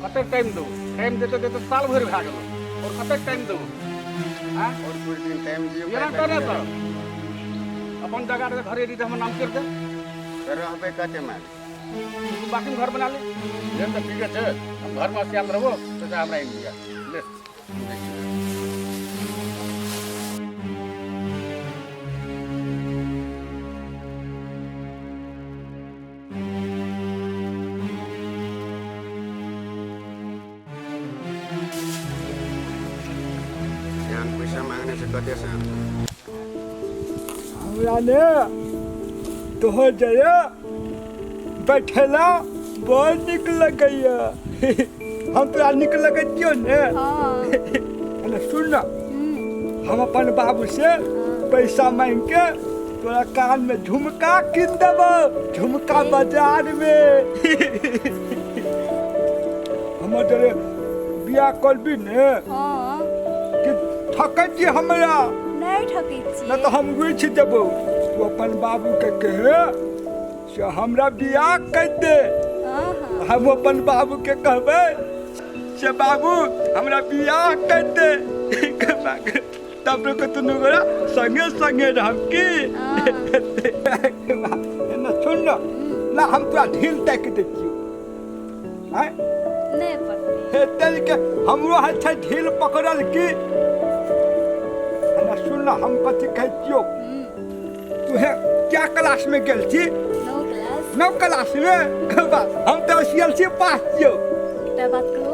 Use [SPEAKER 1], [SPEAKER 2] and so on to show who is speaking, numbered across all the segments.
[SPEAKER 1] कते टाइम दो टाइम देते देते साल भर भए गेल और कते टाइम दो हां
[SPEAKER 2] और कुछ दिन टाइम दियो
[SPEAKER 1] ये ना करे तो अपन जगह रे घरे दी हम नाम कर दे
[SPEAKER 2] फिर रहबे कते में
[SPEAKER 1] तू बाकी में घर बना ले ये तो ठीक है हम घर में सियाल रहबो तो जा हमरा इंडिया ले
[SPEAKER 2] जान पैसा मांगने से कते से
[SPEAKER 3] हमरा ने तोहर जरे बैठेला बड़ नीक लगैया हम तोरा नीक लगैतियो ने अरे सुन ना हम अपन बाबू से पैसा मांग के तोरा कान में झुमका कीन देबो झुमका बाजार में हम जरे बिया करबी ने कि ठकै छी हमरा
[SPEAKER 4] नहीं ठकै छी
[SPEAKER 3] न तो हम रुच देबो तू अपन बाबू के कहे से हमरा बियाह कर दे हम अपन बाबू के कहबै से बाबू हमरा बियाह कर दे तब लोग तू गोरा संगे संगे रहब की ना सुन ना हम तोरा ढील तक दे छियो हैं
[SPEAKER 4] नहीं पड़ती
[SPEAKER 3] हे तेल के हमरो हाथ छै ढील पकड़ल की ना सुन ना हम कथी कहै छियो तू है क्या क्लास में गेल छी
[SPEAKER 4] नो क्लास
[SPEAKER 3] 9 क्लास में हम तो सीएलसी पास छियो
[SPEAKER 4] एकटा बात कहो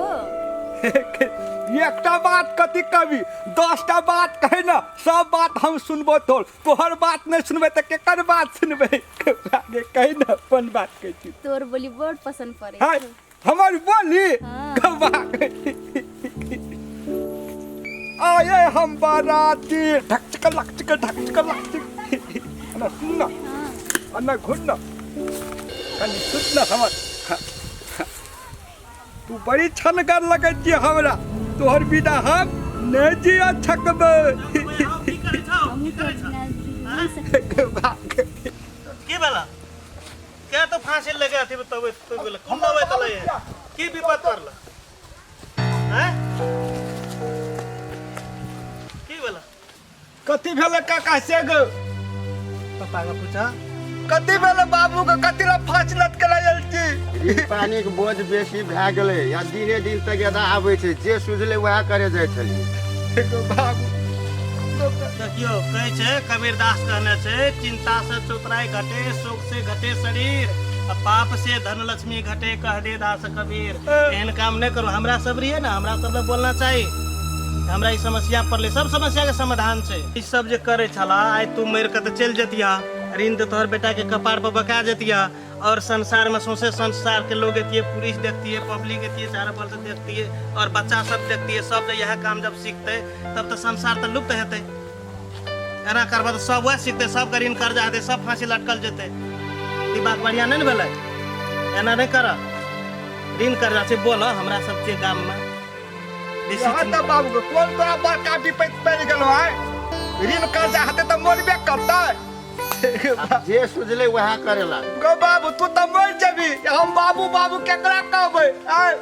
[SPEAKER 3] एकटा बात कथी कहबी 10टा बात कहे ना सब बात हम सुनबो तोहर बात नहीं सुनबे तो केकर बात सुनबे आगे कही ना अपन बात कहै छी
[SPEAKER 4] तोर बोली बहुत पसंद पड़े
[SPEAKER 3] हां हमारी बोली कबा आए हम बाराती ढक चक लक चक ढक चक लक चक ना सुन ना अन्ना घुन ना कनी सुन ना हमर तू बड़ी छनगर लगै छी हमरा तोहर बिना हम नहीं जिया सकबै
[SPEAKER 4] हम तो
[SPEAKER 5] की भेला क्या तो फांसी लगे अथी तब तो बोले कौन दवाई तले की विपद करला हैं की भेला
[SPEAKER 3] कथी भेल काका से गो
[SPEAKER 5] पापा का पूछा
[SPEAKER 3] कथी भेल बाबू के कथी ला फांसी लटकल आयल छी
[SPEAKER 2] पानी के बोझ बेसी भए गेलै या दिने दिन तक यदा आबै छै जे सुझले वएह करे जाइ छलिए
[SPEAKER 3] बाबू
[SPEAKER 5] देखियो कहै छै कबीरदास कहने छै चिंता से चतुराई घटे शोक से घटे शरीर पाप से धन लक्ष्मी घटे कह दे दास कबीर एहन काम नहीं करो हमरा सब रहिए ना हमरा सब ने बोलना चाहिए हमरा ई समस्या पड़ले सब समस्या के समाधान छै ई सब जे करे छला आइ तू मर के तो चल जतिया ऋण तो तोहर बेटा के कपार पर बका जतिया और संसार में सौंसे संसार के लोग एतिए पुलिस देखती है पब्लिक एतिए चारों बगल से देखती है और बच्चा सब देखती है सब यह काम जब सीखते तब तो संसार तो लुप्त हेतै एना करबा तो सब वह सीखते सब ऋण कर्जा हेतै सब फांसी लटकल जेतै ई बात बढ़िया नहीं भेलै एना नहीं कर ऋण कर्जा से बोल हमरा सब के गाम में
[SPEAKER 3] यहाँ तो बाबू के कौन तोरा बड़का विपत्ति पड़ गेलो है ऋण कर्जा हेतै तो मरबे करतै
[SPEAKER 2] जे सुझले वएह करेला
[SPEAKER 3] गो बाबू तू तो मर जेबी हम बाबू बाबू केकरा कहबै आय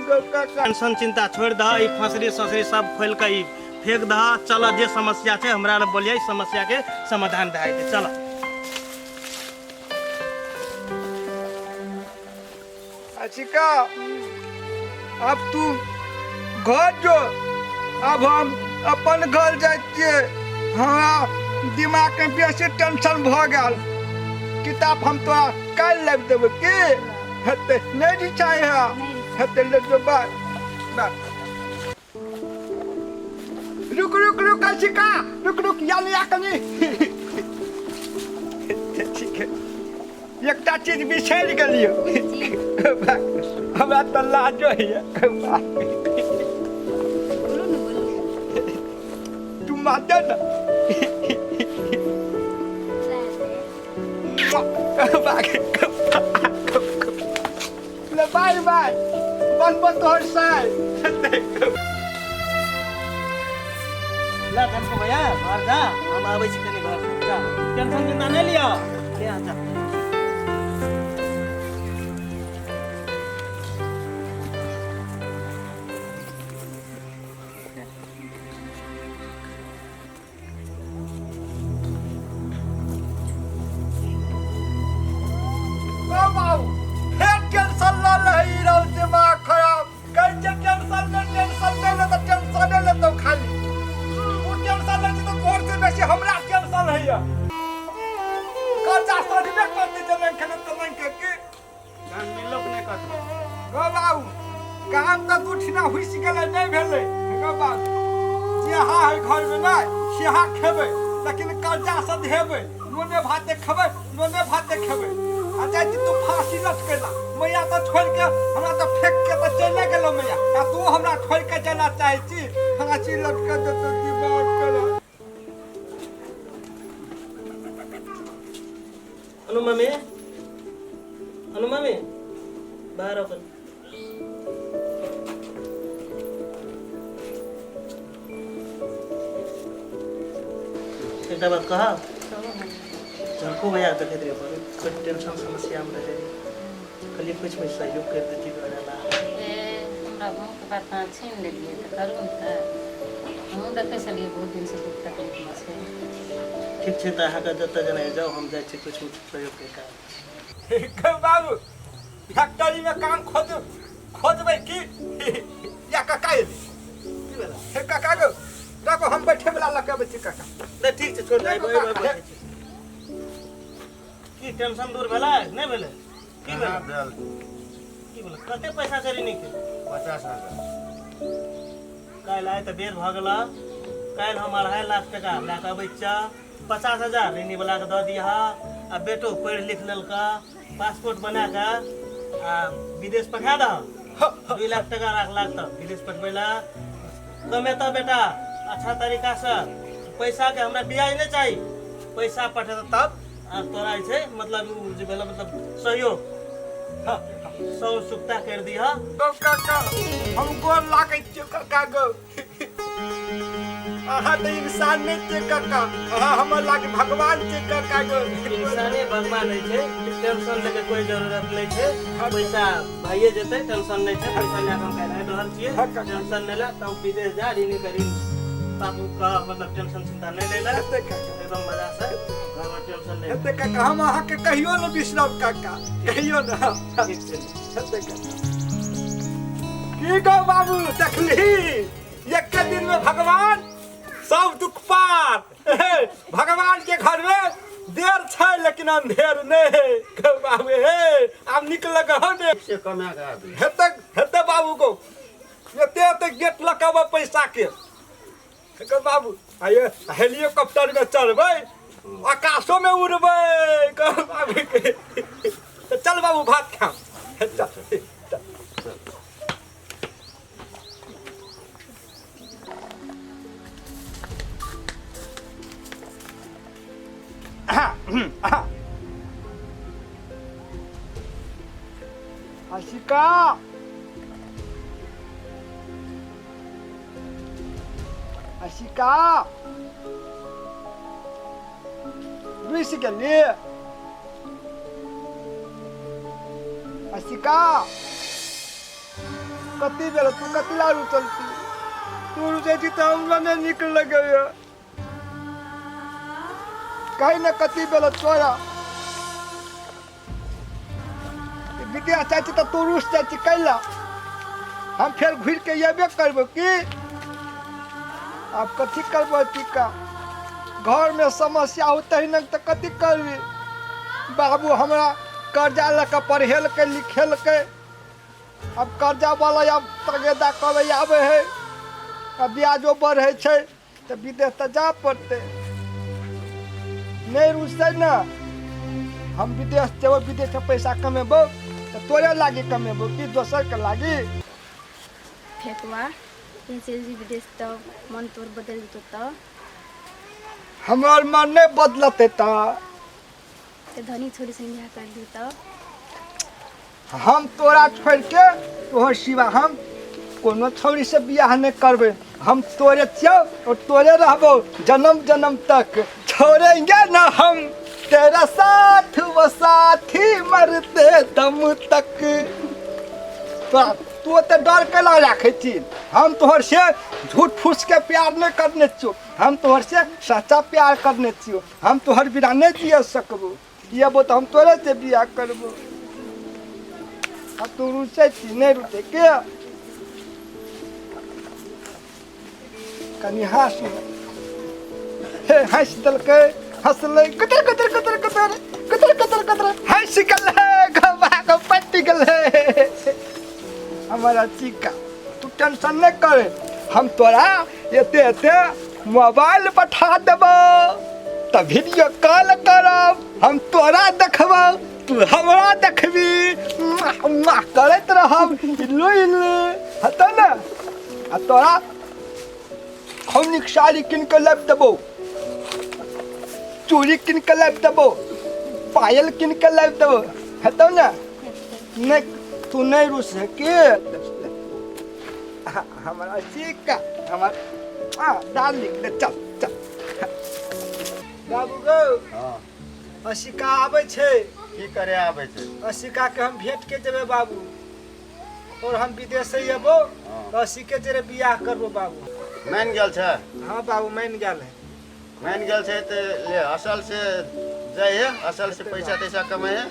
[SPEAKER 3] गो काका
[SPEAKER 5] टेंशन चिंता छोड़ द ई फसरी ससरी सब खोल के ई फेंक द चल जे समस्या छै हमरा ले बोलिए इस समस्या के समाधान भए जेतै चल
[SPEAKER 3] अचिका अब तू घर जो अब हम अपन घर जाइ छियै हमरा दिमाग में बेसी टेंशन भ गेल किताब हम तोरा काल्हि लाबि देबै की हेतै नहीं रिचाई है हेतै ले जो बाय रुक रुक रुक अचिका रुक रुक या लिया कनी ठीक है एकटा चीज बिसरि गेलियो हमरा तऽ लाज होइए
[SPEAKER 4] बोलो न बोलो
[SPEAKER 3] तू चुम्मा दे ना ले बाय बाय बन तोहर साय
[SPEAKER 5] ला कनको भैया घर जा हम आबै छी कनी घर जा टेंशन चिंता नहीं लियो ले आ जा
[SPEAKER 3] काम तो दूठिना हुई सिकले नहीं भेले जेहा है घर में नहीं सेहा खेबे लेकिन कर्जा से देबे नोने भात खेबे नोने भात खेबे आ जाय तू फांसी लटकेला मैया तो छोड़ के हमरा तो फेंक के तो चले गेलो मैया आ तू हमरा छोड़ के चला चाहे छी फांसी लटके दे तो की बात करे
[SPEAKER 5] अनु मम्मी बाहर आओ कर एकटा बात कहा झलको भैया देखे रे पर कुछ टेंशन समस्या में रहे खाली कुछ में सहयोग कर देती घरला
[SPEAKER 6] ए हमरा गांव के बात ना छीन लेलिए त करू त हम देखे चलिए बहुत दिन से दुख तकलीफ में छे
[SPEAKER 5] ठीक छे त अहाँ के जत जने जाओ हम जाय छी कुछ सहयोग के काम
[SPEAKER 3] बाबू फैक्ट्री में काम खोजबै की या काका ये की भेला हे काका गो देखो हम बैठे वाला लगाबै छी काका
[SPEAKER 5] नहीं ठीक छे छोड़ जाई भाई की टेंशन दूर भेला नहीं भेले की भेला की भेला कते पैसा चली नहीं के
[SPEAKER 2] 50,000
[SPEAKER 5] काल आए त बेर भ गेला काल हम 2.5 लाख टका लाके अबै छ 50,000 ऋणी वाला के द दिया आ बेटो पढ़ लिख लेलका पासपोर्ट बना के आ विदेश पठा द 2 लाख टका राख त विदेश पठबैला कमेता बेटा अच्छा तरीका से पैसा के हमरा ब्याज नहीं चाहिए पैसा पठे तब आ तोरा छै मतलब जे भेला मतलब सहयोग सौ सुक्ता कर दिया
[SPEAKER 3] काका हम गोर लागै छी काका गो अहाँ तो इंसान नहीं छे काका अहाँ हमर लागे भगवान छे काका गो
[SPEAKER 5] इंसाने भगवान नहीं छे टेंशन लेके कोई जरूरत नहीं छे पैसा भाइये जेते टेंशन नहीं छे पैसा ले हम कहै रहल छियै टेंशन नहीं ले तब विदेश जा ऋणी करी बाबू का मतलब टेंशन चिंता नहीं लेला एकदम मजा से घर में टेंशन नहीं
[SPEAKER 3] हेते काका हम अहाँ के कहियो न बिसरब काका कहियो न
[SPEAKER 5] ठीक छे
[SPEAKER 3] हेते काका की गो बाबू देखली एक के दिन में भगवान सब दुख पार भगवान के घर में देर छै लेकिन अंधेर नहीं गो बाबू हे अब निकल गो ने
[SPEAKER 2] से कमा के आबी
[SPEAKER 3] हेते बाबू को एते गेट लगाबा पैसा के गो बाबू आये हेलीकॉप्टर में चढ़बै आकाशों में उड़बै गो बाबू के चल बाबू भात खा चल आशिका आशिका रुइस गेली आशिका कति बेला तू कति लारू चलती तू रुचै छी त हमरा नै नीक लगैया कहीं न कति बेला तोरा विद्या चाची तो तू रुस चाची कैला हम फिर घूर के येबे करबो की अब कथी करबो टीका घर में समस्या होते ही न तो कथी करबी बाबू हमरा कर्जा लेके पढ़ेल के लिखेल के अब कर्जा वाला अब तगेदा करे आवे है अब ब्याजो बढ़े छै तो विदेश तो जा पड़ते नहीं रुसै ना हम विदेश जेबो विदेश से पैसा कमेबो तो तोरे लागी कमेबो कि दोसर के लागी
[SPEAKER 4] फेकुआ जी विदेश तो मन तोर बदल तो
[SPEAKER 3] हमार मन नहीं बदलते ता
[SPEAKER 4] तो धनी छोरी से बियाह कर ली तो
[SPEAKER 3] हम तोरा छोड़ के तोहर सिवा हम कोनो छोरी से बियाह नहीं करबे। हम तोरे छियो और तोरे रहबो जन्म जन्म तक, छोड़ेंगे ना हम तेरा साथ वो साथी मरते दम तक। तू तो डर के ला रखे छी, हम तोहर से झूठ फूस के प्यार नहीं करने छियो, हम तोहर से सच्चा प्यार करने छियो। हम तोहर बिना नहीं जिए सकबो, ये वो तो हम तोरे से बियाह करबो। अब तू रुसे छी नहीं रुसे के कनी हंस हंस दलके हंसले कतर कतर कतर कतर कतर कतर कतर हंस गले गवा को पट्टी गले। हमारा चिका तू टेंशन नहीं करे, हम तोरा एते मोबाइल पठा देबो त वीडियो कॉल करब, हम तोरा देखबो तू हमरा देखबी, करत रहब इल्लू इल्लू हतो ना। आ तोरा हमनिक साड़ी किन के लब देबो, चूड़ी किन के लब देबो, पायल किन के लब देबो हतो ना। नहीं तू नहीं रुस के हमारा चिका हमार डार्लिंग चल चल बाबू गो।
[SPEAKER 2] हाँ
[SPEAKER 3] अशिका आबै छै,
[SPEAKER 2] की करे आबै छै?
[SPEAKER 3] अशिका के हम भेंट के देबे बाबू, और हम विदेश से एबो तो अशिके जरे बियाह करबो बाबू।
[SPEAKER 2] मान गेल छै?
[SPEAKER 3] हाँ बाबू मान गेल है।
[SPEAKER 2] मान गेल छै तो ले असल से जाए है, असल से पैसा तैसा कमाए है।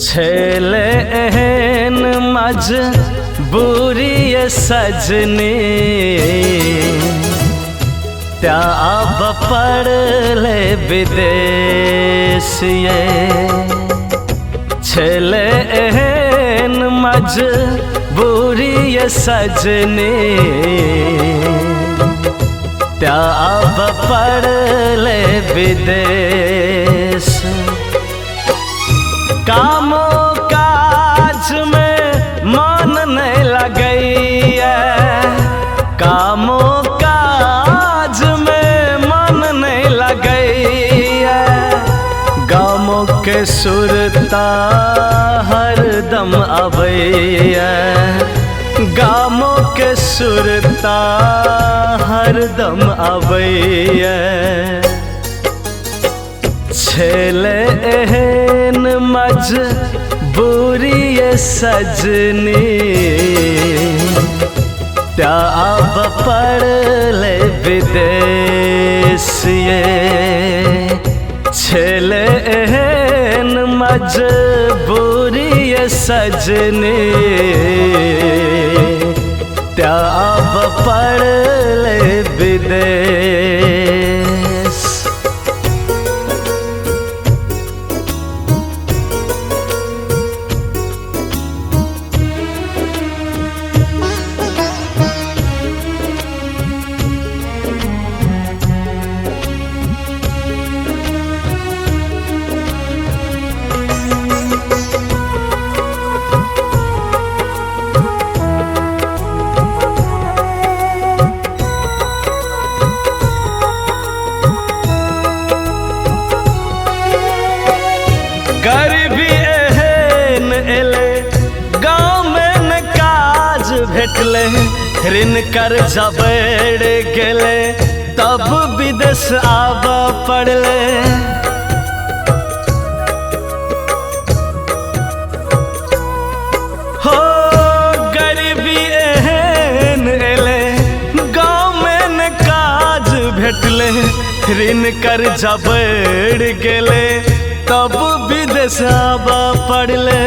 [SPEAKER 5] छेले एहन मजबूरी ये सजनी, त्या अब पढ़ ले विदेश ये। छेले एहन मजबूरी ये सजनी, त्या अब पढ़ ले विदेश। कामों काज में मन नहीं लगैया, कामों काज में मन नहीं लगैया। गामों के सुरता हरदम अबैया, गामों के सुरता हरदम अबैया। छेले एहन मजबूरी ये सजनी, त्या अब पढ़ ले विदेश ये। छेले एहन मजबूरी ये सजनी, त्या अब पढ़ ले विदेश। गरीबी एहन एले गाँव में न काज भेटले, ऋण कर्जा बढ़ गेले तब विदेश आब पड़ले। हो गरीबी एहन एले गाँव में न काज भेटले, ऋण कर्जा बढ़ गेले तब विदेश आब पड़ले।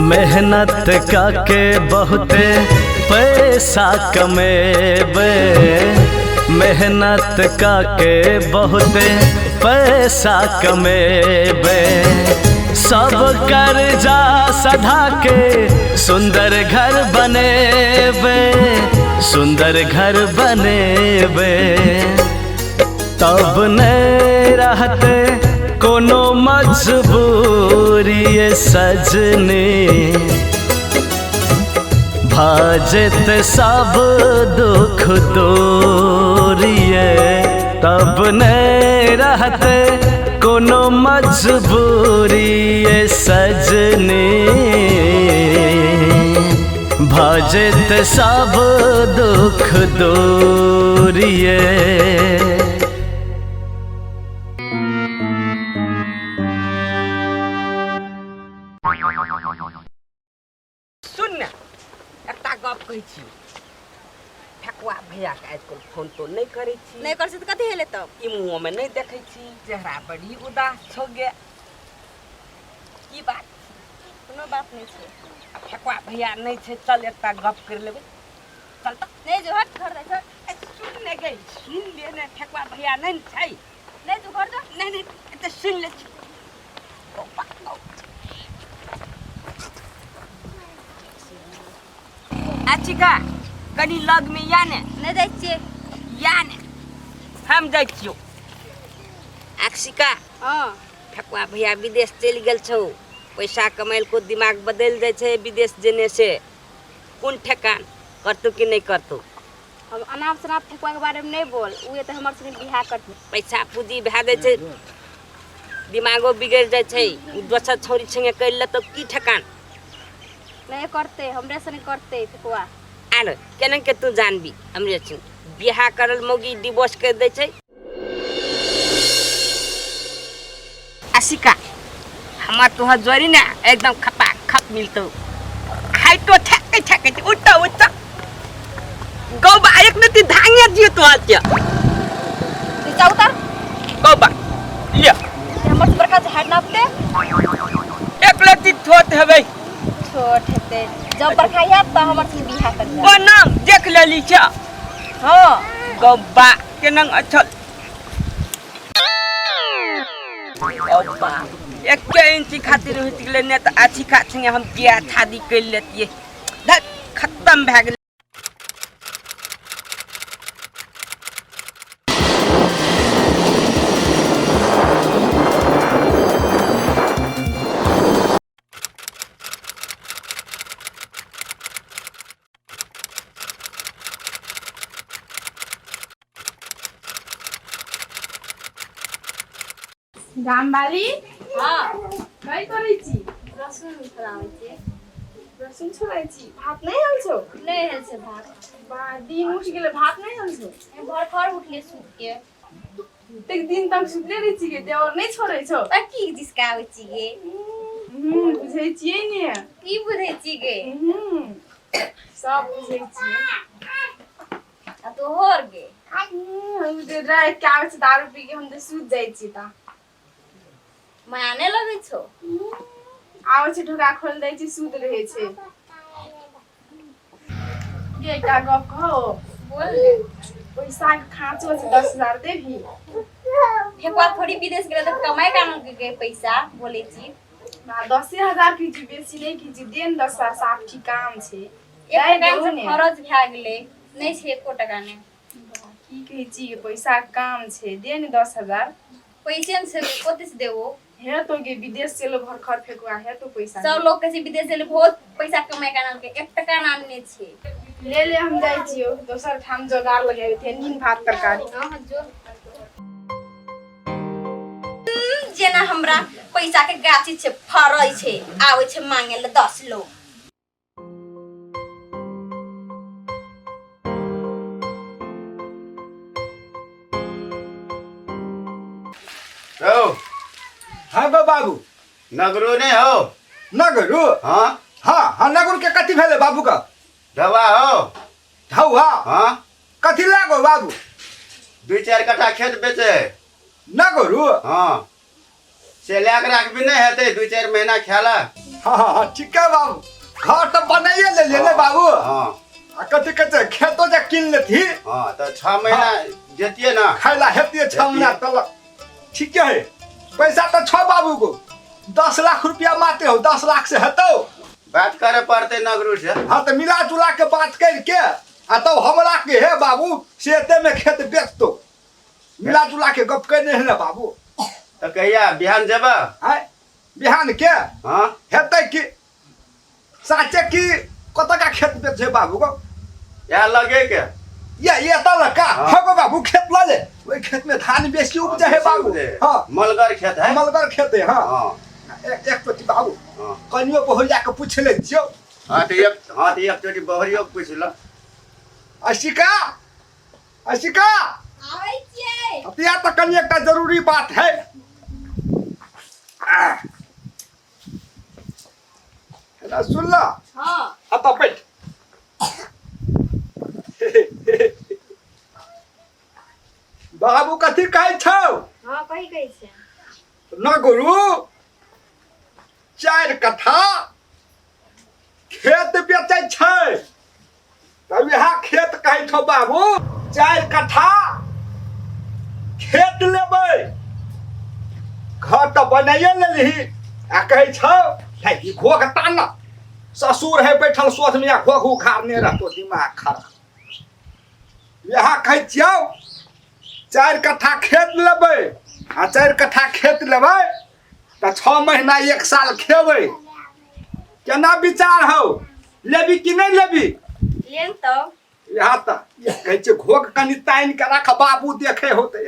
[SPEAKER 7] मेहनत काके बहुते पैसा कमेबे, मेहनत काके बहुते पैसा कमेबे, सब कर्जा सधा के सुंदर घर बनेबे, सुंदर घर बनेबे। तब नहीं रहते कोनो मजबूरी सजनी, भाजत सब दुख दूरिये। तब नहीं रहते कोनो मजबूरी सजनी, भाजत सब दुख दूरिये।
[SPEAKER 8] सुन एकटा गप कहै छी, ठकुआ भैया के आजकल फोन तो नहीं करे छी।
[SPEAKER 4] नहीं कर से तो कथी हेले तब?
[SPEAKER 8] ई मुंह में नहीं देखे छी, चेहरा बड़ी उदास छो गे। की बात?
[SPEAKER 4] कोनो बात नहीं छे।
[SPEAKER 8] अब ठकुआ भैया नहीं छे, चल एकटा गप कर लेबे। चल तो।
[SPEAKER 4] नहीं जो हट घर दे छोड़।
[SPEAKER 8] सुन ले गई, सुन ले ने ठकुआ भैया नहीं छै।
[SPEAKER 4] नहीं तू घर जा।
[SPEAKER 8] नहीं नहीं तो सुन ले छी। अच्छा कनी लग में याने
[SPEAKER 4] नहीं जाय छिए।
[SPEAKER 8] याने हम जाय छियो। अक्षिका
[SPEAKER 4] हां
[SPEAKER 8] ठकुआ भैया विदेश चल गेल छौ, पैसा कमाइल को दिमाग बदल जाय छे विदेश जेने से। कौन ठेकान करतु कि नहीं करतु?
[SPEAKER 4] हम अनाप शनाप ठकुआ के बारे में नहीं बोल, उहे तो हमर संगे बियाह करतु।
[SPEAKER 8] पैसा पूंजी भा दे छे, दिमागो बिगड़ जाय छे। दोसर छोरी संगे कर ले तो की ठेकान?
[SPEAKER 4] नहीं करते, हमरे संगे करते ठकुआ।
[SPEAKER 8] आलो केना के तू जानबी हमरे संग बियाह करल मौगी डिवोर्स कर दे छे। आशिका हमार तोहर जोड़ी ना एकदम खपा खप मिलतो। हाय तो ठके ठके उठा उठा गौबा एक नती धांगे जियो तो आत्या
[SPEAKER 4] नीचा उतर।
[SPEAKER 8] गौबा ले
[SPEAKER 4] हमर से बड़का हाइट नापते
[SPEAKER 8] एक लती थोत हेबै।
[SPEAKER 4] छोट हेते जब बड़का याद तो हमर से बियाह कर जा।
[SPEAKER 8] ओ नाम देख लेली छ।
[SPEAKER 4] हां
[SPEAKER 8] गौबा केनंग अछल गौबा एक इंची खातिर होत गेले ने त आछी खा संगे हम बियाह शादी कर लेतिए। धत खत्म भ गेल।
[SPEAKER 9] गामवाली
[SPEAKER 4] हां
[SPEAKER 9] काय करै छी?
[SPEAKER 4] रसुन फराबै छी।
[SPEAKER 9] रसुन छोड़ै छी। भात नहीं हलछो?
[SPEAKER 4] नहीं हेल से भात।
[SPEAKER 9] बा दिन उठ गेले भात नहीं हलछो।
[SPEAKER 4] भर भर उठले सूत के।
[SPEAKER 9] एक दिन तक सुतले रही छी के देवर नहीं छोड़ै छो।
[SPEAKER 4] त की जिसकाबै छी गे?
[SPEAKER 9] बुझै छियै ने।
[SPEAKER 4] की बुझै छी गे?
[SPEAKER 9] सब बुझै छियै।
[SPEAKER 4] आ तो होर गे।
[SPEAKER 9] हम जे रात के आबै छी दारू पी के हम त सूत जाइ छी ता।
[SPEAKER 4] माने लगै छो।
[SPEAKER 9] आबै छी ढोका खोल दै छी सूत रहै छै। ये एकटा गप कहो।
[SPEAKER 4] बोल ले।
[SPEAKER 9] पैसा के खाँचो छै 10,000 देबी।
[SPEAKER 4] ठेकुआ थोड़ी विदेश गेले त कमाई कानू के पैसा बोलै छी।
[SPEAKER 9] ना 10,000 की जी बेसी नहीं की जी देन 10,000 साफ ठीक काम छै।
[SPEAKER 4] एक काम से खरच भा गेले नहीं छै एको टका ने।
[SPEAKER 9] की कहै छी पैसा के काम छै दे ने 10,000।
[SPEAKER 4] पैसे से कोते से देवो?
[SPEAKER 9] है तो के विदेश से लो भर खर फेकुआ है तो पैसा।
[SPEAKER 4] सब लोग कैसे विदेश से बहुत पैसा कमाई कानल के 1 टका नाम ने छै।
[SPEAKER 9] ले ले हम जाई छियो दोसर ठाम जोगाड़ लगाबे थे नीन भात तरकारी।
[SPEAKER 4] हां जो जेना हमरा पैसा के गाछी छै फरै छै आबै छै मांगे ले 10 लोग।
[SPEAKER 2] हो
[SPEAKER 3] हाँ बाबू
[SPEAKER 2] नगरो नहीं हो?
[SPEAKER 3] नगरू
[SPEAKER 2] हाँ
[SPEAKER 3] हाँ हाँ नगरू के कथी भेले बाबू का?
[SPEAKER 2] दवा हो?
[SPEAKER 3] हौआ
[SPEAKER 2] हाँ
[SPEAKER 3] कथी लागो बाबू?
[SPEAKER 2] 2-4 कट्ठा खेत बेचे।
[SPEAKER 3] नगरू
[SPEAKER 2] हाँ से लैक राखबी नहीं हेते 2-4 महीना खेला।
[SPEAKER 3] हाँ ठीक है बाबू घर तो बनाइए ले लिए ने बाबू
[SPEAKER 2] हाँ
[SPEAKER 3] आ कथी कहते खेतो जे किन लेथी
[SPEAKER 2] हाँ तो 6 महीना देतिए ना
[SPEAKER 3] खाइला हेतिए 6 महीना तक ठीक है पैसा तो छ बाबू को 10 लाख रुपया माते हो 10 लाख से हेतौ
[SPEAKER 2] बात करे पड़ते नगरू से
[SPEAKER 3] हाँ तो मिला जुला के बात करके आ तब हमरा के हे बाबू से एते में खेत बेच दो मिला जुला के गप करने है ना बाबू
[SPEAKER 2] तो कहिया बिहान जेबा
[SPEAKER 3] आय बिहान के
[SPEAKER 2] हाँ
[SPEAKER 3] हेतै कि साचे की कत का खेत बेच है बाबू को
[SPEAKER 2] या लगे के
[SPEAKER 3] ये तो लका
[SPEAKER 2] हाँ।
[SPEAKER 3] हो बाबू खेत ला ले ओई खेत में धान बेसी उपजा है बाबू हाँ
[SPEAKER 2] मलगर खेत है
[SPEAKER 3] मलगर खेत है हाँ
[SPEAKER 2] हाँ
[SPEAKER 3] एक तो बाबू
[SPEAKER 2] हाँ
[SPEAKER 3] कनियो बहुरिया के पूछ ले जियो
[SPEAKER 2] हाँ तो एक चोटी बहरियो पूछ लो
[SPEAKER 3] अशिका अशिका
[SPEAKER 4] आबै छियै
[SPEAKER 3] अब या तो कनी एक जरूरी बात है ना सुन ला
[SPEAKER 4] हां
[SPEAKER 3] अब बैठ बाबू कथी कहै छौ
[SPEAKER 4] हां कहि कहै छै
[SPEAKER 3] न गुरु 4 कट्ठा खेत बेचै छै तब यहाँ खेत कहै छौ बाबू 4 कट्ठा खेत लेबै घर तो बनाइए लेलही आ कहै छौ भाई घोघ ताना ससुर है बैठल सोच में घोघ उखाड़ने रहतो दिमाग खराब यहाँ कहै छियौ 4 कट्ठा खेत लेबै आ 4 कट्ठा खेत लेबै तो 6 महीना 1 साल खेबै केना विचार हौ लेबी कि नहीं लेबी
[SPEAKER 4] लेन तो
[SPEAKER 3] यहाँ तक कहै छै घोघ कनि तानि के रख बाबू देखे होते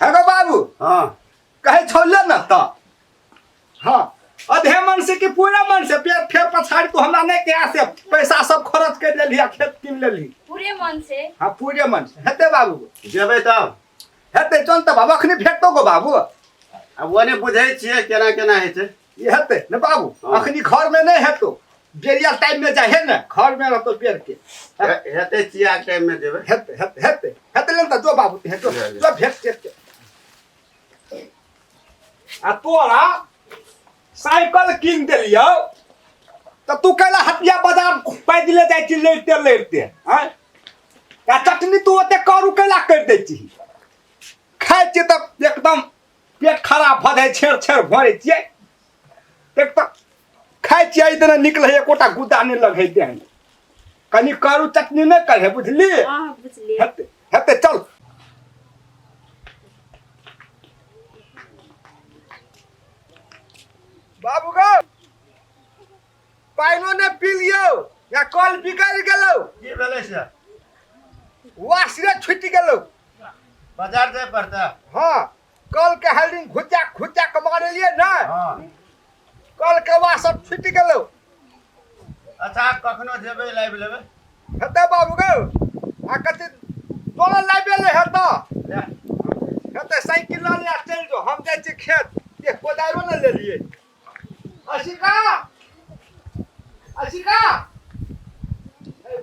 [SPEAKER 3] है गो बाबू
[SPEAKER 2] हाँ
[SPEAKER 3] कहै छौ ले न त हाँ अधे मन से कि पूरे मन से फेर पछाड़ी तू हमरा नहीं कहा से पैसा सब खर्च कर लेली आ खेत किन लेली
[SPEAKER 4] पूरे मन से
[SPEAKER 3] हाँ पूरे मन से हेते बाबू
[SPEAKER 2] जेबै तब
[SPEAKER 3] हेते चल त बाबू अखनी भेटतो गो बाबू
[SPEAKER 2] अब वो नहीं बुझे छियै केना केना है छै
[SPEAKER 3] ये हेते न बाबू
[SPEAKER 2] हाँ।
[SPEAKER 3] अखनी घर में नहीं हेतो बेरिया टाइम में जाए न घर में रहतो पेड़ के
[SPEAKER 2] हेते चिया टाइम में जेबै
[SPEAKER 3] हेते ले त जो बाबू हेतो जो भेट के आ तोरा साइकिल किन देलियो तो तू कैला हटिया बाजार पैदले जाइ छी लेते हैं या चटनी तू ओते करू कैला कर दै छी खाइ छी त एकदम पेट खराब भ जाइ छेड़ भरे छियै एक त खाइ छी इतना निकले एकोटा गुदा नहीं लगे दे कनी करू चटनी नहीं करे बुझली
[SPEAKER 4] हां बुझलिए
[SPEAKER 3] हेते चल बाबू गो पाइनो ने पी लियो या कल बिगड़ गेलो
[SPEAKER 2] की भेलै से
[SPEAKER 3] वासरे छुटि गेलो
[SPEAKER 2] बाजार जाय पड़ता
[SPEAKER 3] हाँ कल के हेल्डिंग घुचा के मारे लिए ना
[SPEAKER 2] हाँ
[SPEAKER 3] कल के वासर छुटि गेलो
[SPEAKER 2] अच्छा कखनो जेबै लाइव लेबै
[SPEAKER 3] हेते बाबू गो आ कथि तोरा लाइबे ले हेते साइकिल ल ले चल जो हम जाइ छी खेत ये कोदारो न ले लिए अशिका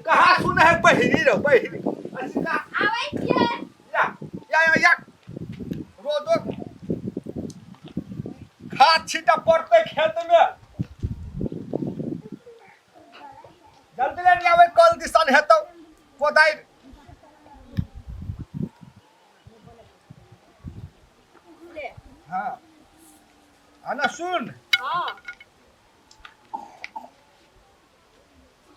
[SPEAKER 3] कहाँ सुन है बहिनी अशिका
[SPEAKER 4] आबै छियै
[SPEAKER 3] या रोदो खाद छीटा पड़ते खेत में जल्दी ले आवे कल दिसन हेतौ कोदाई
[SPEAKER 4] ले
[SPEAKER 3] हाँ आना सुन
[SPEAKER 4] हां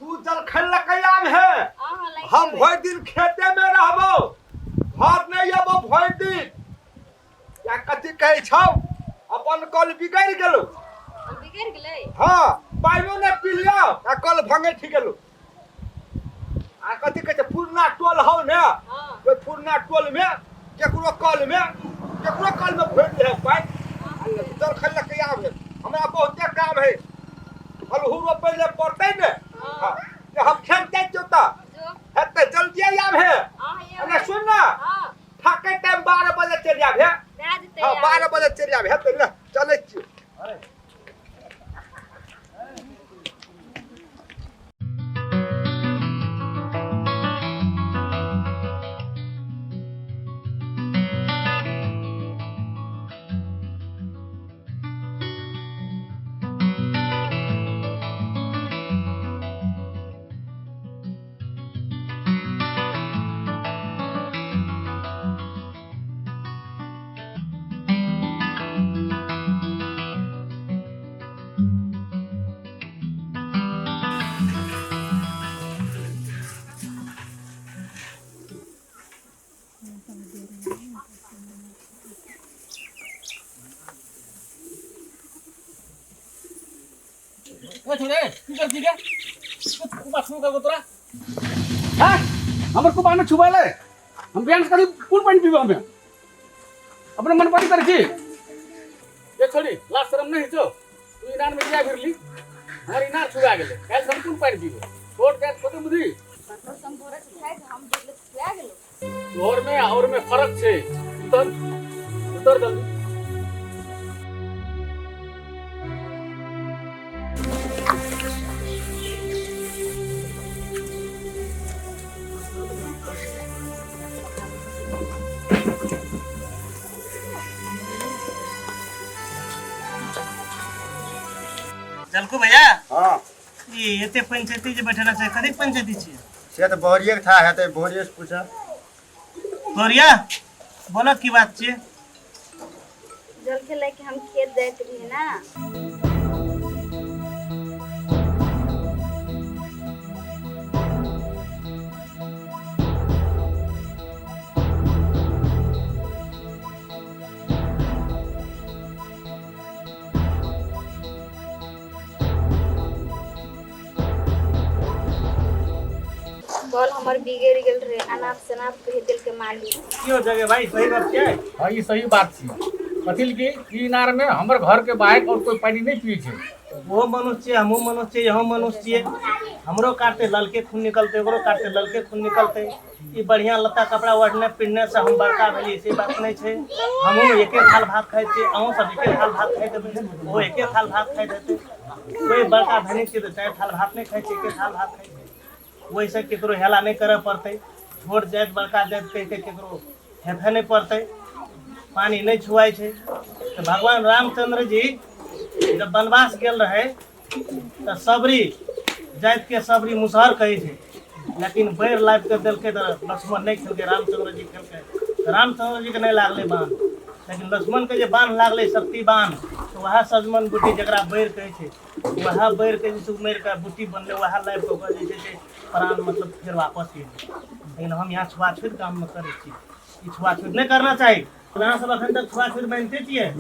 [SPEAKER 3] तू जल खल्ला कयाम है
[SPEAKER 4] हां
[SPEAKER 3] हम भर दिन खेते में रहबो घर नहीं आबो भर दिन या कथी कहै छौ अपन कल बिगड़ गेलो
[SPEAKER 4] बिगड़ गेलै
[SPEAKER 3] हाँ पाइनो ने पी लियो आ कल भंगे ठीक गेलो आ कथी कहै छै पूर्णा टोल हौ ने
[SPEAKER 4] हां
[SPEAKER 3] ओइ पूर्णा टोल में केकरो कल में भर दे पाइ जल खल्ला कयाम है हमरा बहुते काम है अलहू रोपे ले पड़ते ने हाँ हम खेत जाय छौ त
[SPEAKER 4] जो
[SPEAKER 3] हेते जल्दी आब है
[SPEAKER 4] हां
[SPEAKER 3] अरे सुन ना
[SPEAKER 4] हां
[SPEAKER 3] ठाके टाइम 12 बजे चल आब है
[SPEAKER 4] दे देतै
[SPEAKER 3] हाँ 12 बजे चल आब है तो चले छियो
[SPEAKER 1] छोड़े की करती क्या तू बात शुरू कर तोरा हां हमर को पानी छुबाले हम बयान करी कौन पानी पीबो हम अपने मन पानी कर छी ये छोड़ी लास्ट शर्म नहीं छो तू इनार में क्या फिरली हमार इनार छुबा गेले काल हम कौन पानी पीबो छोड़ दे कत बुद्धि
[SPEAKER 4] हम बोरा खाए हम देखले छुआ गेलो
[SPEAKER 1] और में फर्क छे उतर जल्दी
[SPEAKER 5] जलको भैया
[SPEAKER 2] हाँ
[SPEAKER 5] ये एते पंचायती जे बैठना छै कदी पंचायती छियै
[SPEAKER 2] से तो बोरिये था है तो बोरिये से पूछा
[SPEAKER 5] गोरिया बोलो की बात छियै
[SPEAKER 4] जल के लेके हम खेत जाइत रही ना बॉल हमर बिगड़ गेल रे अनाप शनाप कह दिल के मालिक
[SPEAKER 5] क्यों जगह भाई सही बात क्या है
[SPEAKER 1] हां ये सही बात छी कथिल की ई इनार में हमर घर के बाहर और कोई पानी नहीं पिए छे
[SPEAKER 5] वो मनुष्य हमो मनुष्य यहो मनुष्य हमरो काटते ललके खून निकलते ओकरो काटते ललके खून निकलते ई बढ़िया लता कपड़ा ओढ़ने पिन्ने से हम बड़का भेली ऐसी बात नहीं छे हमहु एके थाल भात खाइ छी अहूं सब एके थाल भात खाइ देबे वो एके थाल भात खाइ देते कोई बड़का धनी छी तो चाहे थाल भात नहीं खाइ छी एके थाल भात खाइ छी वैसे केकरो हेला नहीं करे पड़ते छोट जात बड़का जात कह के केकरो हेफे नहीं पड़ते पानी नहीं छुआई छे तो भगवान रामचंद्र जी जब वनवास गेल रहे तो सबरी जात के सबरी मुसहर कहे थे लेकिन बैर लाइफ के दिल के लक्ष्मण नहीं खेलके रामचंद्र जी खेलके रामचंद्र जी के नहीं लागले बांध लेकिन लक्ष्मण के जो बांध लागले शक्ति बांध तो वह सजमन बुटी जरा बैर कहे थे वह बैर के जैसे उमेर का बुटी बनले वह लाइफ को जैसे प्राण मतलब फिर वापस ही लेकिन हम यहाँ छुआछूत काम में करे छी छुआछूत नहीं करना चाहिए यहाँ सब अखन तक छुआछूत मानते छिए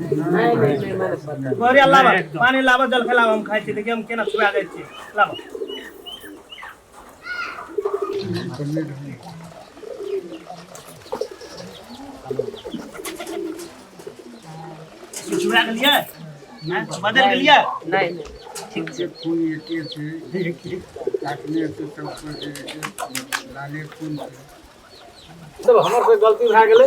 [SPEAKER 5] गोरिया लावा पानी लावा जल फैलावा हम खाइ छी देखिए हम केना छुआ गए छी लावा छुआ गेलिए बदल गेलिए
[SPEAKER 6] नहीं
[SPEAKER 3] ठीक से खून एके से देखिए काटने से सब लाले खून
[SPEAKER 1] सब हमर से गलती भ गेले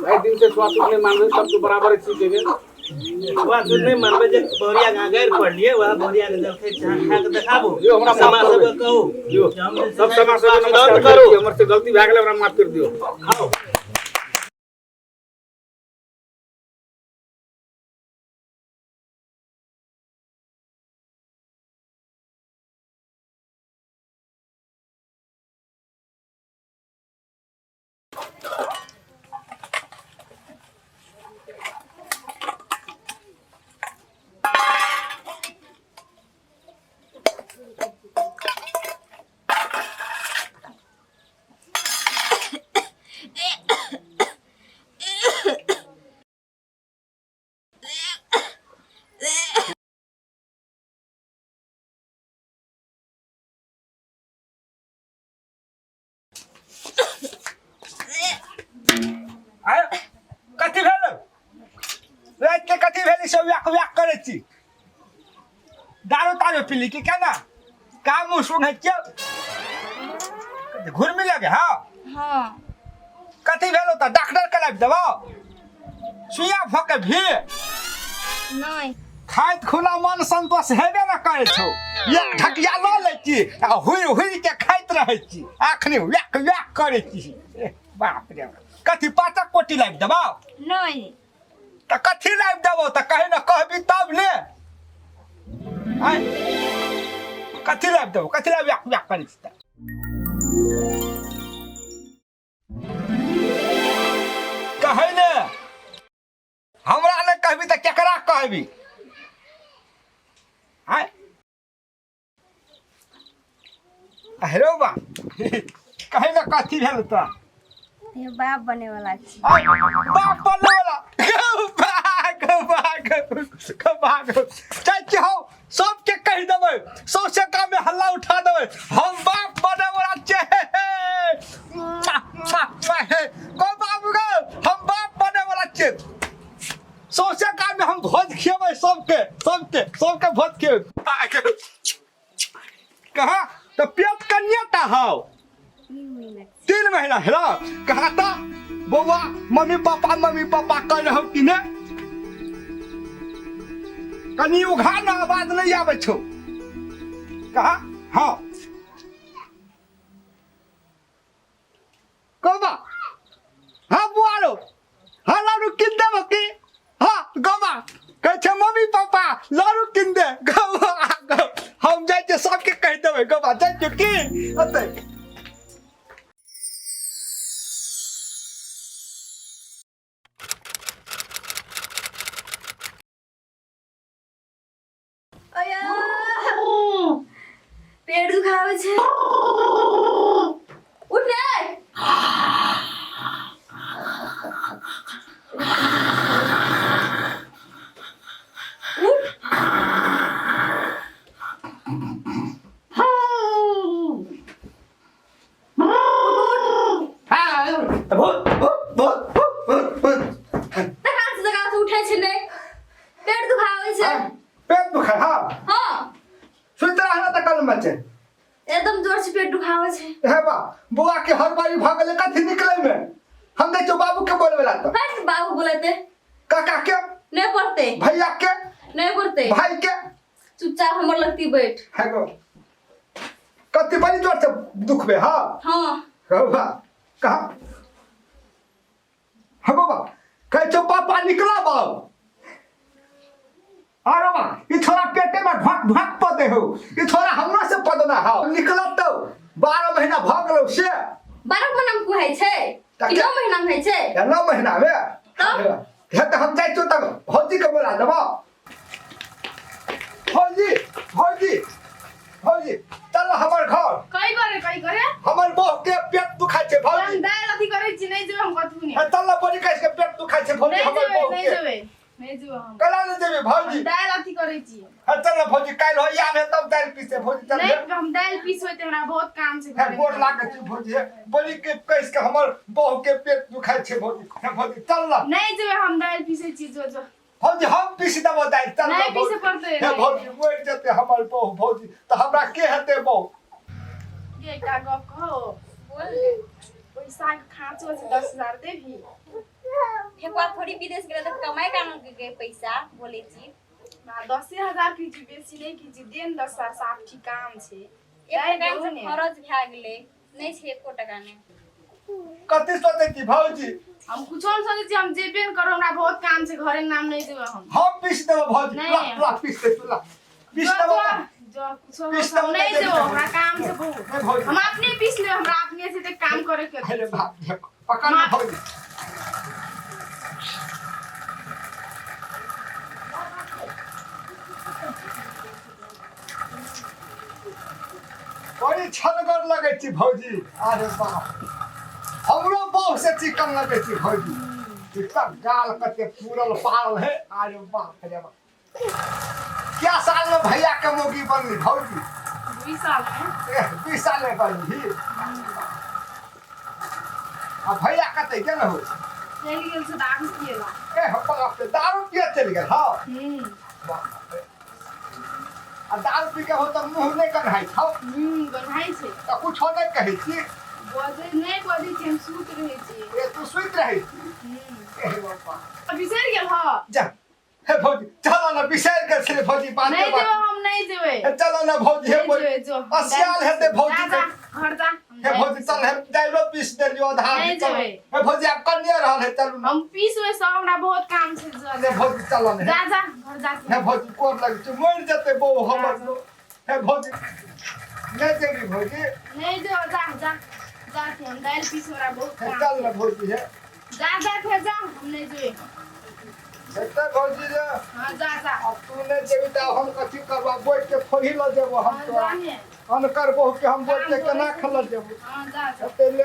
[SPEAKER 1] भाई दिन से स्वास्थ्य नहीं मानबे सब तो बराबर चीज देबे
[SPEAKER 5] स्वास्थ्य नहीं मानबे जे बोरिया गागर पड़ लिए वह बोरिया के जल के खा के दिखाबो
[SPEAKER 1] जो हमरा
[SPEAKER 5] समाज सब कहू
[SPEAKER 1] जो सब समाज से नमस्कार करू हमर से गलती भ गेले हमरा माफ कर दियो
[SPEAKER 5] आओ
[SPEAKER 3] कथी भेल रात के कथी भेल सब व्याक व्याक करे छी दारू तारू पीली की केना काम मुंह सुन है के घुर मिले के हां
[SPEAKER 4] हां
[SPEAKER 3] कथी भेल त डॉक्टर के लाइब देबो सुइया फके भी
[SPEAKER 4] नहीं
[SPEAKER 3] खाइत खुला मन संतोष हेबे न करे छौ एक ढकिया ल ले छी आ हुई हुई के खाइत रहे छी आखनी व्याक व्याक करे छी बाप रे कथी पाचक कोटी लाइब देबो
[SPEAKER 4] नहीं
[SPEAKER 3] त कथी लाइब देबो त कहे न कहबी तब ने आय कथी लाइब देबो कथी लाइब व्याक व्याक करे छी कहे ने हमरा ने कहबी त केकरा कहबी आय हेरो बा कहे न कथी भेल त
[SPEAKER 4] ये बाप बने वाला छी
[SPEAKER 3] बाप बने वाला भाग चाची हो सबके कह देबै सौसे काम में हल्ला उठा देबै हम बाप बने वाला छे को बाबू गो हम बाप बने वाला छे सौसे काम में हम भोज खिएबै सबके भोज खिएबै कहाँ तो पेट कनिया ता हौ 3 महीना हेलो कहाँ ता बौआ मम्मी पापा कह रहे हो कि ने कनी उघा ना आवाज नहीं आवे छो कहा हाँ कबा हाँ बुआरो हाँ लाडू किन देबो की हाँ गबा कह छे मम्मी पापा लाडू किन दे गबा हम जाय छे सबके कह देबै गबा जाय छे की अते
[SPEAKER 4] पेट दुखावे छे उठ रे उठ जगह से उठे छे ने पेट दुखावे छे
[SPEAKER 3] पेट दुखाय हाँ
[SPEAKER 4] हां
[SPEAKER 3] सुतरा है ना त कल मचे
[SPEAKER 4] एकदम जोर से पेट दुखावे छे
[SPEAKER 3] हे बा बुआ के हर बारी भागले कथि निकले में हम देखो बाबू के बोलबेला तो
[SPEAKER 4] हट बाबू बोलते
[SPEAKER 3] काका के
[SPEAKER 4] नहीं पढ़ते
[SPEAKER 3] भैया के
[SPEAKER 4] नहीं पढ़ते
[SPEAKER 3] भाई के
[SPEAKER 4] चुपचाप हमर लगती बैठ
[SPEAKER 3] है गो कथि बड़ी जोर से दुख बे हां
[SPEAKER 4] हां
[SPEAKER 3] हो बा कहा हो बा कह छो पापा निकला बा अरे बा ई छोरा पेटे में ढक ढक पदे हो ई छोरा हमरा से पदना हो निकला तो 12 महीना भ गेलो से
[SPEAKER 4] 12 महीना में कुहाय छे कि 9 महीना में है छे
[SPEAKER 3] 9 महीना में हे त हम जाय छो तब भौजी के बोला देबो भौजी चल हमर घर
[SPEAKER 9] कई करे
[SPEAKER 3] हमर बहू के पेट दुखाय छे भौजी
[SPEAKER 9] हम दाल अथी करे छी नहीं जेबे हम कथु नहीं
[SPEAKER 3] चल बड़ी कैसे के पेट दुखाय छे भौजी हमर बहू के
[SPEAKER 9] नहीं जेबे हम
[SPEAKER 3] कला ले देबे भौजी
[SPEAKER 9] दाल अथी करे छी
[SPEAKER 3] चल भौजी काल हो या में तब दाल पीसे भौजी चल
[SPEAKER 9] नहीं हम दाल पीसोय त हमरा बहुत काम छै
[SPEAKER 3] है गोर लागे छी भौजी बड़ी के कैसे के हमर बहू के पेट दुखाय छे भौजी चल ना
[SPEAKER 9] नहीं जेबे हम दाल पीसे छी जो
[SPEAKER 3] भौजी हम पीसी देबो दाल चल
[SPEAKER 9] नहीं पीसे पड़ते
[SPEAKER 3] है भौजी मोर जते हमर बहू भौजी त हमरा के हेते बहू
[SPEAKER 9] ये का गप कहो
[SPEAKER 4] बोल ले
[SPEAKER 9] पैसा खाचो से 10,000 दे भी
[SPEAKER 4] एक बार थोड़ी विदेश गेले त कमाई कान के पैसा बोले छी
[SPEAKER 9] ना 10,000 की जी बेसी नहीं की जी देन 10,000 साफ ठीक काम छे
[SPEAKER 4] एक टाइम से खर्च भा गेले नहीं छे एको टका ने
[SPEAKER 3] कथि सोचे छी भौजी
[SPEAKER 9] हम कुछो न सोचे छी हम जेबे न करो हमरा बहुत काम छे घरे नाम नहीं जेबे हम
[SPEAKER 3] पीस देबो भौजी
[SPEAKER 9] नहीं।
[SPEAKER 3] ला पीस दे ला पीस देबो
[SPEAKER 9] जो कुछो
[SPEAKER 3] पीस
[SPEAKER 9] हम
[SPEAKER 3] देबो
[SPEAKER 9] नहीं
[SPEAKER 3] तो
[SPEAKER 9] जेबो
[SPEAKER 3] देबो।
[SPEAKER 9] हमरा काम छे
[SPEAKER 3] नहीं
[SPEAKER 9] बहुत
[SPEAKER 3] भौजी।
[SPEAKER 9] हम अपने पीस ले हमरा अपने से ते काम करे के
[SPEAKER 3] अरे बाप पकड़ ले भौजी बड़ी छनगर लगे छी भौजी अरे बाप हमरो बहू से चिकन लगे छी भौजी इतना गाल कते पूरल पारल है अरे बाप रे बाप क्या साल में भैया के मोगी बनली भौजी
[SPEAKER 9] 2 साल में
[SPEAKER 3] 20 साल में बनली अब भैया कते के न हो
[SPEAKER 9] चल गेल से दारू पिएला
[SPEAKER 3] ए हम बाप रे दारू पिए चल गेल हां बाप रे आ दारू पी के हो त मुंह नहीं कढ़ाई छौ
[SPEAKER 9] गन्हाई छे
[SPEAKER 3] त कुछ नहीं कहै छी
[SPEAKER 9] बजे नहीं बजे छी हम सूत रहे छी
[SPEAKER 3] ए तू सुइत रही ए बाप
[SPEAKER 9] बिसर गेल ह
[SPEAKER 3] जा हे भौजी चलो ना बिसर के छले भौजी बात
[SPEAKER 9] नहीं जेबे हम नहीं जेबे
[SPEAKER 3] चलो ना भौजी हे
[SPEAKER 9] नहीं जेबे जो
[SPEAKER 3] असियाल हेते भौजी
[SPEAKER 9] जा
[SPEAKER 3] के
[SPEAKER 9] घर जा
[SPEAKER 3] हे भौजी चल हे डायलो पीस दे लियो आधा
[SPEAKER 9] नहीं
[SPEAKER 3] चल
[SPEAKER 9] जेबे।
[SPEAKER 3] हे भौजी आप कन्या रहल है चलू ना
[SPEAKER 9] हम पीसवे सब हमरा बहुत काम छे
[SPEAKER 3] हे भौजी चलो ना
[SPEAKER 9] जा जा घर जा
[SPEAKER 3] हे भौजी कोन लग छ मर जते बहू हमर हे भौजी नहीं देबी भौजी
[SPEAKER 9] नहीं जो जा जा जा के हम दाल पीस हमरा बहुत काम
[SPEAKER 3] चल ना भौजी है
[SPEAKER 9] जा फिर जा हम नहीं जेबे
[SPEAKER 3] बेटा भौजी रे
[SPEAKER 9] हां जा जा
[SPEAKER 3] अब तू नहीं जेबी त हम कथि करबा बैठ के थोड़ी ल जेबो हम तो
[SPEAKER 9] जाने
[SPEAKER 3] अनकर बहू के हम बैठ के केना खल जेबो
[SPEAKER 9] हां जा जा
[SPEAKER 3] पहले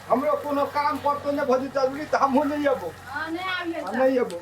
[SPEAKER 3] हमरो कोनो काम पड़तो ने भौजी जरूरी त हमहु नहीं अबो
[SPEAKER 9] हां नहीं आबे
[SPEAKER 3] नहीं अबो